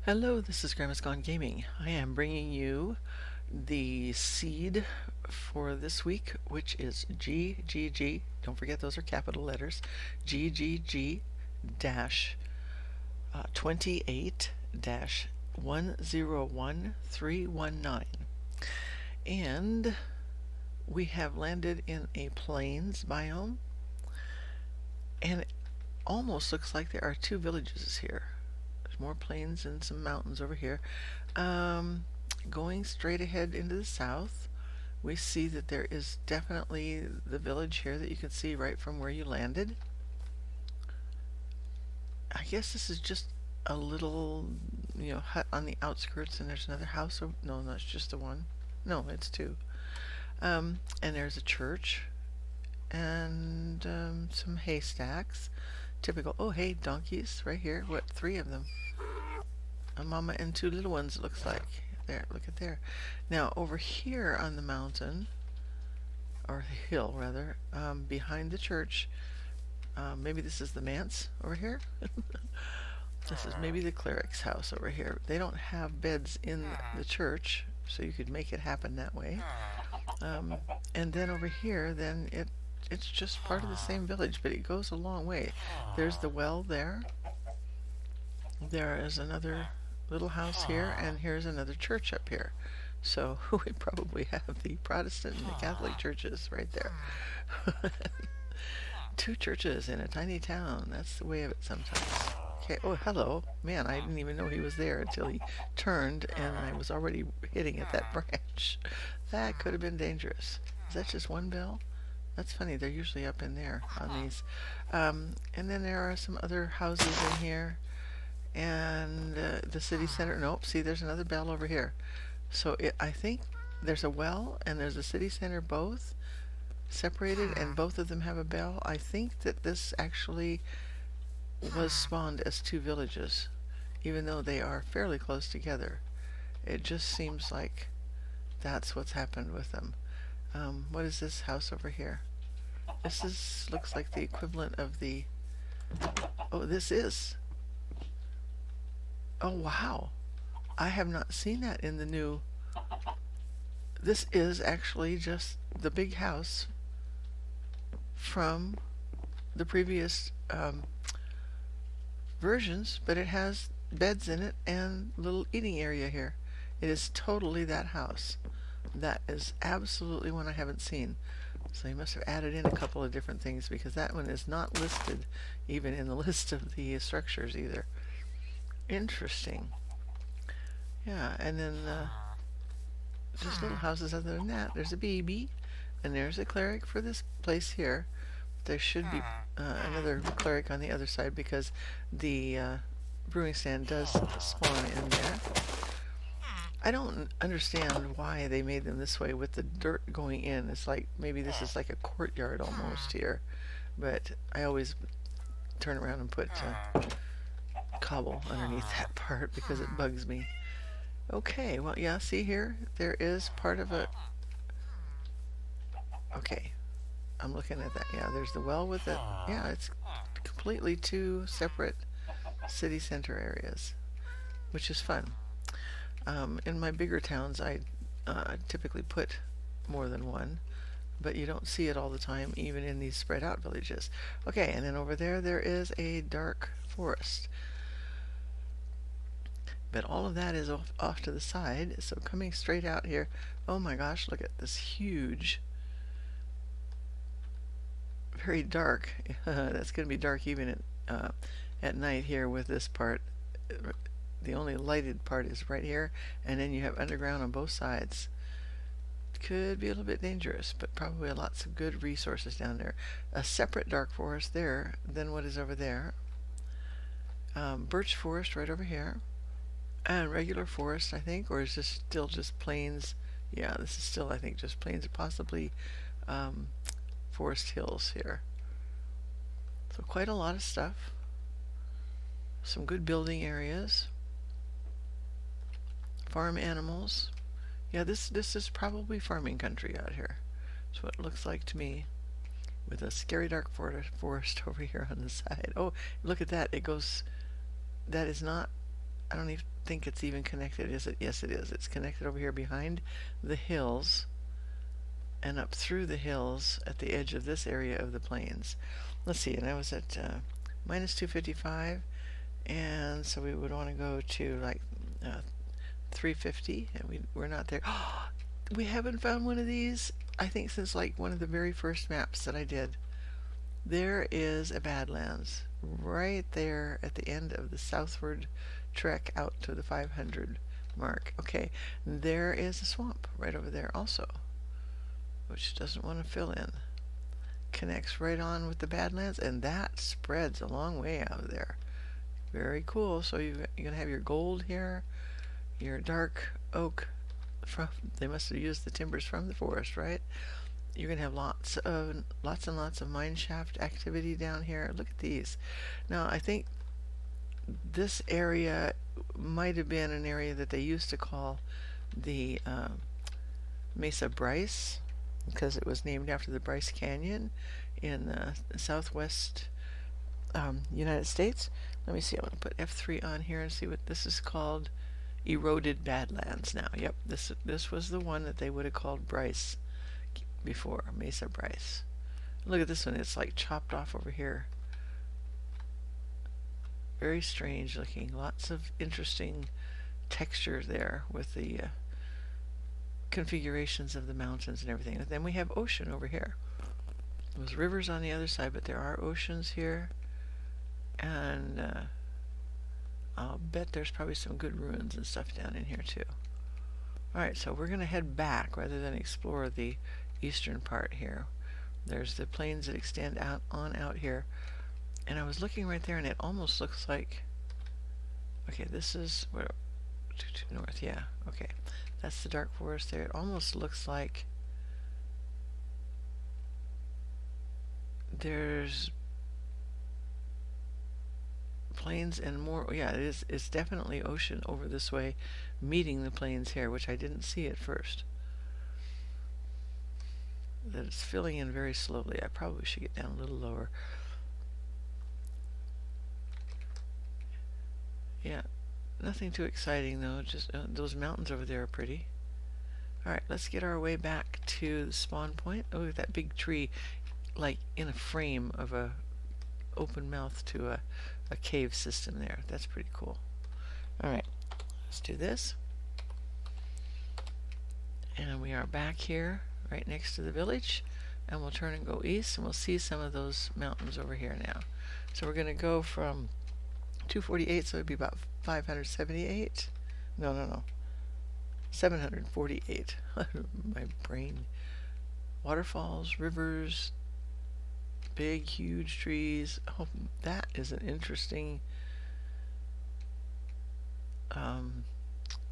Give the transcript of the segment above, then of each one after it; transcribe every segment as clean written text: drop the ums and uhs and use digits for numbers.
Hello, this is Grandma's Gone Gaming. I am bringing you the seed for this week, which is GGG. Don't forget those are capital letters. GGG-28-101319. And we have landed in a plains biome, and it almost looks like there are two villages here. More plains and some mountains over here. Going straight ahead into the south, we see that there is definitely the village here that you can see right from where you landed. I guess this is just a little, hut on the outskirts, and there's another house. No, that's just the one. No, it's two. And there's a church and some haystacks. Typical. Oh, hey, donkeys right here. What, three of them? A mama and two little ones, it looks like. There, look at there. Now, over here on the mountain, or the hill rather, behind the church, maybe this is the manse over here. This is maybe the cleric's house over here. They don't have beds in the church, so you could make it happen that way. And then over here, then it's just part of the same village, but it goes a long way. There's the well there. There is another little house here, and here's another church up here. So we probably have the Protestant and the Catholic churches right there. Two churches in a tiny town. That's the way of it sometimes. Okay. Oh, hello. Man, I didn't even know he was there until he turned, and I was already hitting at that branch. That could have been dangerous. Is that just one bell? That's funny. They're usually up in there on these. And then there are some other houses in here. And the city center. Nope. See, there's another bell over here. So I think there's a well and there's a city center both separated, and both of them have a bell. I think that this actually was spawned as two villages, even though they are fairly close together. It just seems like that's what's happened with them. What is this house over here? This looks like the equivalent of the... Oh, this is... Oh, wow. I have not seen that in the new... This is actually just the big house from the previous versions, but it has beds in it and little eating area here. It is totally that house. That is absolutely one I haven't seen. So you must have added in a couple of different things, because that one is not listed even in the list of the structures either. Interesting. Yeah, and then just little houses other than that. There's a baby, and there's a cleric for this place here. There should be another cleric on the other side, because the brewing stand does spawn in there. I don't understand why they made them this way with the dirt going in. It's like maybe this is like a courtyard almost here, but I always turn around and put cobble underneath that part because it bugs me. Okay, well, yeah, see here, there is part of a... Okay, I'm looking at that. Yeah, there's the well with it. Yeah, it's completely two separate city center areas, which is fun. In my bigger towns, I typically put more than one, but you don't see it all the time, even in these spread out villages. Okay, and then over there, there is a dark forest. But all of that is off to the side, so coming straight out here, oh my gosh, look at this huge, very dark, that's going to be dark even at night here with this part. The only lighted part is right here, and then you have underground on both sides. Could be a little bit dangerous, but probably lots of good resources down there. A separate dark forest there than what is over there. Birch forest right over here. And regular forest, I think, or is this still just plains? Yeah, this is still, I think, just plains, possibly forest hills here. So quite a lot of stuff. Some good building areas. Farm animals. Yeah, this is probably farming country out here. That's what it looks like to me. With a scary dark forest over here on the side. Oh, look at that. It goes... That is not... I don't even think it's even connected, is it? Yes, it is. It's connected over here behind the hills and up through the hills at the edge of this area of the plains. Let's see, and I was at minus 255, and so we would want to go to like 350, and we're not there. We haven't found one of these, I think, since like one of the very first maps that I did. There is a Badlands right there at the end of the southward trek out to the 500 mark. Okay, there is a swamp right over there also, which doesn't want to fill in. Connects right on with the Badlands, and that spreads a long way out of there. Very cool. So you're going to have your gold here, your dark oak. They must have used the timbers from the forest, right? You're going to have lots and lots of mine shaft activity down here. Look at these. Now, I think this area might have been an area that they used to call the Mesa Bryce, because it was named after the Bryce Canyon in the southwest United States. Let me see. I'm going to put F3 on here and see what this is called. Eroded Badlands now. Yep, this was the one that they would have called Bryce before, Mesa Bryce. Look at this one. It's like chopped off over here. Very strange looking. Lots of interesting texture there with the configurations of the mountains and everything. And then we have ocean over here. There's rivers on the other side, but there are oceans here. And I'll bet there's probably some good ruins and stuff down in here too. Alright, so we're going to head back rather than explore the eastern part here. There's the plains that extend out here. And I was looking right there, and it almost looks like... Okay, this is... Where, to north, yeah. Okay, that's the dark forest there. It almost looks like there's plains and more. Yeah, it's definitely ocean over this way, meeting the plains here, which I didn't see at first. That it's filling in very slowly. I probably should get down a little lower. Yeah, nothing too exciting though. Just those mountains over there are pretty. Alright, let's get our way back to the spawn point. Oh, look at that big tree, like in a frame of a open mouth to a cave system there. That's pretty cool. Alright, let's do this. And we are back here, right next to the village. And we'll turn and go east, and we'll see some of those mountains over here now. So we're going to go from 248, so it'd be about 578. No. 748. My brain. Waterfalls, rivers, big, huge trees. Oh, that is an interesting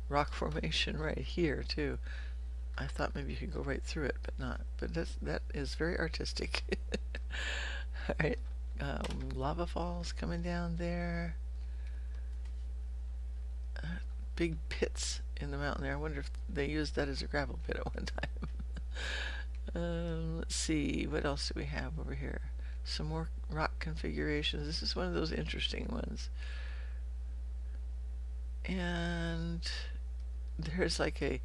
rock formation right here, too. I thought maybe you could go right through it, but not. But that is very artistic. Alright, lava falls coming down there. Big pits in the mountain there. I wonder if they used that as a gravel pit at one time. Let's see, what else do we have over here? Some more rock configurations. This is one of those interesting ones. And there's like a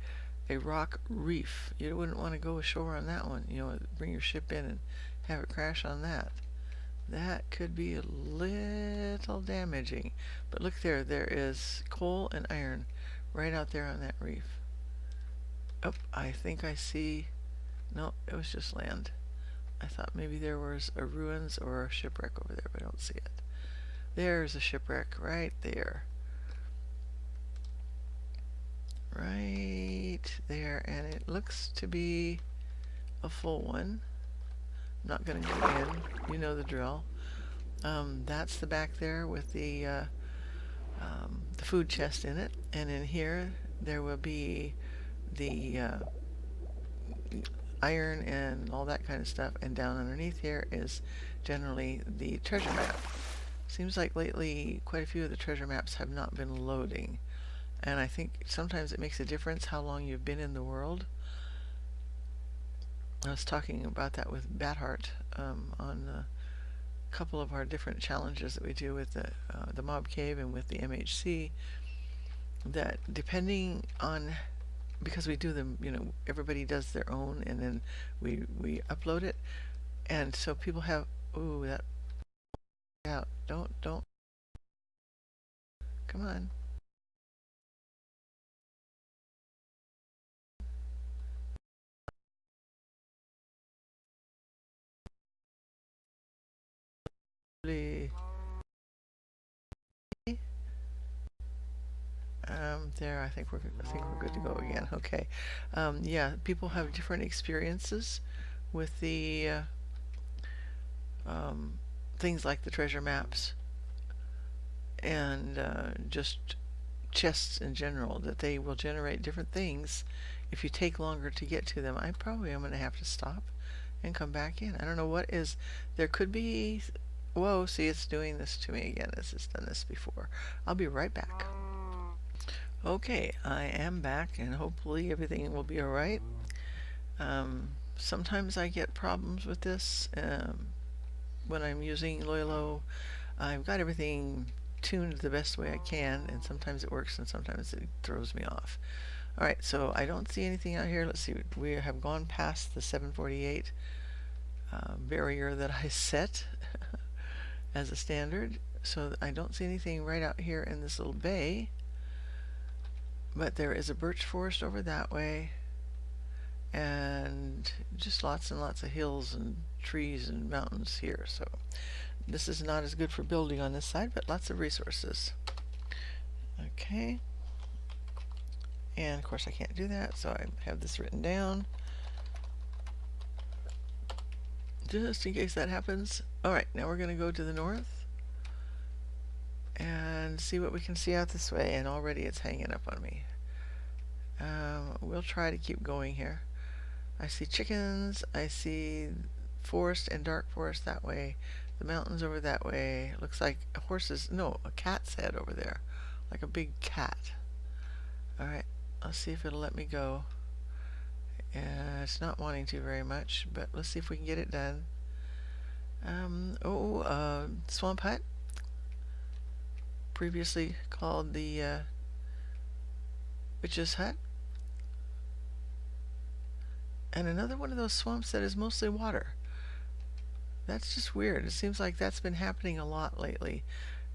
rock reef. You wouldn't want to go ashore on that one. You know, bring your ship in and have it crash on that. That could be a little damaging. But look there is coal and iron right out there on that reef. Oh, I think I see... No, it was just land. I thought maybe there was a ruins or a shipwreck over there, but I don't see it. There's a shipwreck right there. Right there, and it looks to be a full one. I'm not going to go in. You know the drill. That's the back there with the food chest in it, and in here there will be the iron and all that kind of stuff, and down underneath here is generally the treasure map. Seems like lately quite a few of the treasure maps have not been loading, and I think sometimes it makes a difference how long you've been in the world. I was talking about that with Batheart on a couple of our different challenges that we do with the Mob Cave and with the MHC. that depending on, because we do them, everybody does their own, and then we upload it, and so people have, ooh, that out. Don't come on. There, I think we're good to go again. Okay. Yeah, people have different experiences with the um, things like the treasure maps and just chests in general, that they will generate different things if you take longer to get to them. I probably am going to have to stop and come back in. I don't know what is. There could be. Whoa, see, it's doing this to me again. This has done this before. I'll be right back. Okay, I am back, and hopefully everything will be alright. Sometimes I get problems with this when I'm using Loyolo. I've got everything tuned the best way I can, and sometimes it works and sometimes it throws me off. Alright, so I don't see anything out here. Let's see, we have gone past the 748 barrier that I set as a standard, so I don't see anything right out here in this little bay. But there is a birch forest over that way, and just lots and lots of hills and trees and mountains here. So this is not as good for building on this side, but lots of resources. Okay. And of course I can't do that, so I have this written down just in case that happens. Alright, now we're going to go to the north and see what we can see out this way, and already it's hanging up on me. We'll try to keep going here. I see chickens, I see forest and dark forest that way, the mountains over that way. Looks like horses, no, a cat's head over there, like a big cat. Alright, I'll see if it'll let me go. It's not wanting to very much, but let's see if we can get it done. Swamp hut, previously called the witch's hut, and another one of those swamps that is mostly water. That's just weird. It seems like that's been happening a lot lately.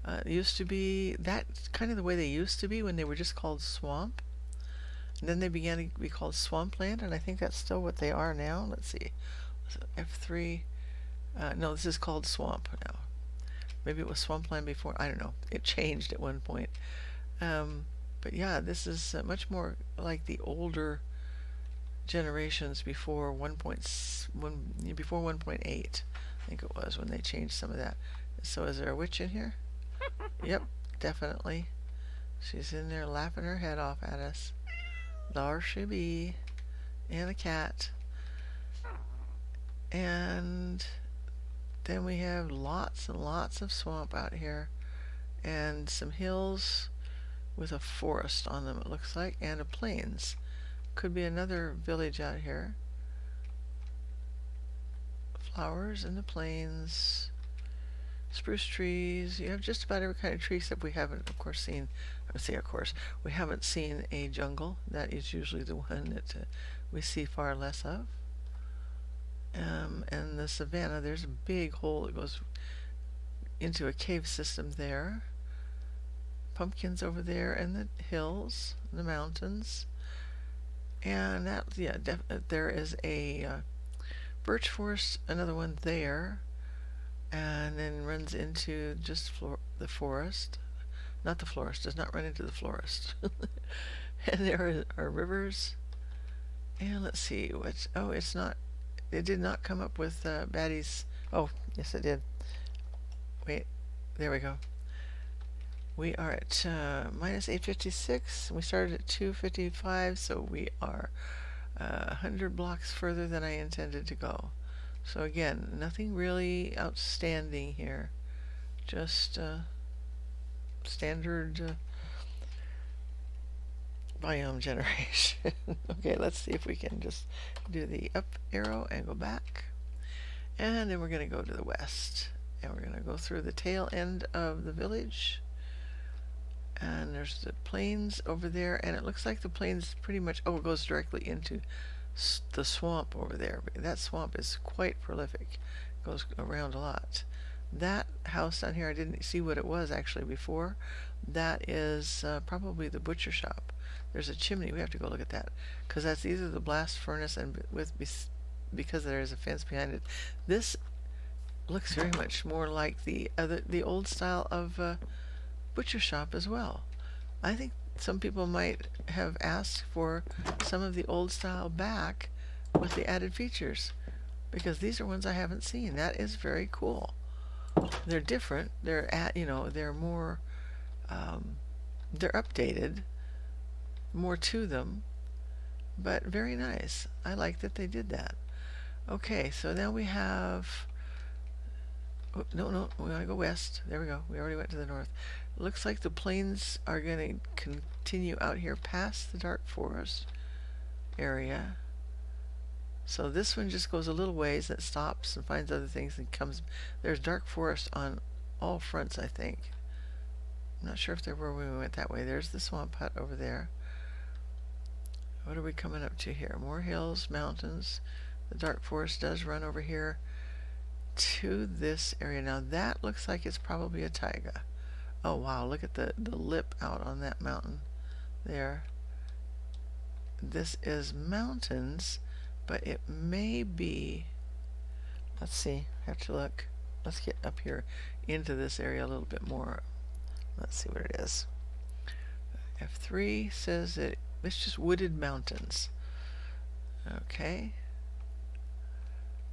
It used to be that's kind of the way they used to be when they were just called swamp, and then they began to be called swampland, and I think that's still what they are now. Let's see, F3. No, this is called swamp now. Maybe it was swampland before. I don't know. It changed at one point. But yeah, this is much more like the older generations before 1.1, before 1.8. I think it was when they changed some of that. So is there a witch in here? Yep, definitely. She's in there laughing her head off at us. There she be. And a cat. And then we have lots and lots of swamp out here, and some hills with a forest on them, it looks like, and a plains. Could be another village out here. Flowers in the plains, spruce trees. You have just about every kind of tree, except we haven't, of course, seen. We haven't seen a jungle. That is usually the one that we see far less of. And the savanna, there's a big hole that goes into a cave system there. Pumpkins over there, and the hills, the mountains, and that, yeah, there is a birch forest, another one there, and then runs into just the forest. Not the florist, does not run into the florist. And there are rivers, and let's see what. Oh, it's not. It did not come up with Batty's. Oh, yes, it did. Wait, there we go. We are at minus 856. We started at 255, so we are 100 blocks further than I intended to go. So again, nothing really outstanding here. Just standard biome generation. Okay, let's see if we can just do the up arrow and go back. And then we're going to go to the west. And we're going to go through the tail end of the village. And there's the plains over there, and it looks like the plains pretty much, oh, it goes directly into the swamp over there. That swamp is quite prolific. It goes around a lot. That house down here, I didn't see what it was actually before. That is probably the butcher shop. There's a chimney. We have to go look at that because that's either the blast furnace and because there's a fence behind it. This looks very much more like the old style of butcher shop as well. I think some people might have asked for some of the old style back with the added features because these are ones I haven't seen. That is very cool. They're different. They're more, they're updated, more to them, but very nice. I like that they did that. Okay, so now we have, oh, no, we want to go west. There we go. We already went to the north. Looks like the plains are going to continue out here past the dark forest area. So this one just goes a little ways, and it stops and finds other things and comes. There's dark forest on all fronts, I think. I'm not sure if there were when we went that way. There's the swamp hut over there. What are we coming up to here? More hills, mountains. The dark forest does run over here to this area. Now that looks like it's probably a taiga. Oh wow, look at the lip out on that mountain there. This is mountains, but it may be, let's see, I have to look. Let's get up here into this area a little bit more. Let's see what it is. F3 says that it's just wooded mountains. Okay.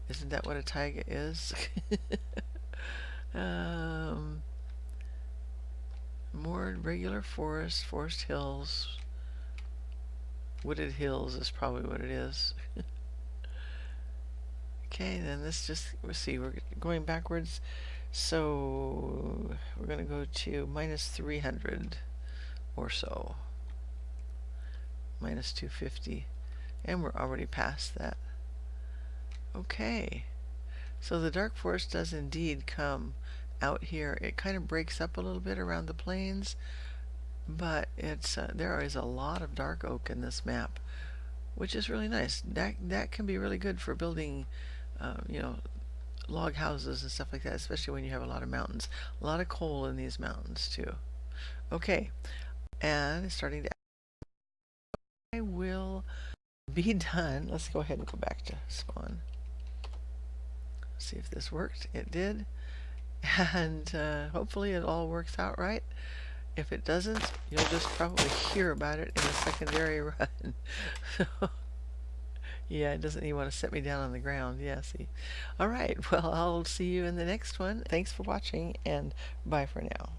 Isn't that what a taiga is? More regular forest, forest hills. Wooded hills is probably what it is. Okay, then this just, we'll see, we're going backwards. So we're going to go to minus 300 or so. Minus 250. And we're already past that. Okay. So the dark forest does indeed come out here. It kind of breaks up a little bit around the plains, but it's there is a lot of dark oak in this map, which is really nice. That can be really good for building, log houses and stuff like that, especially when you have a lot of mountains. A lot of coal in these mountains too. Okay, and it's starting to. I will be done. Let's go ahead and go back to spawn. See if this worked. It did. And hopefully it all works out right. If it doesn't, you'll just probably hear about it in the secondary run. So, yeah, it doesn't even want to set me down on the ground. Yeah, see. All right, well, I'll see you in the next one. Thanks for watching, and bye for now.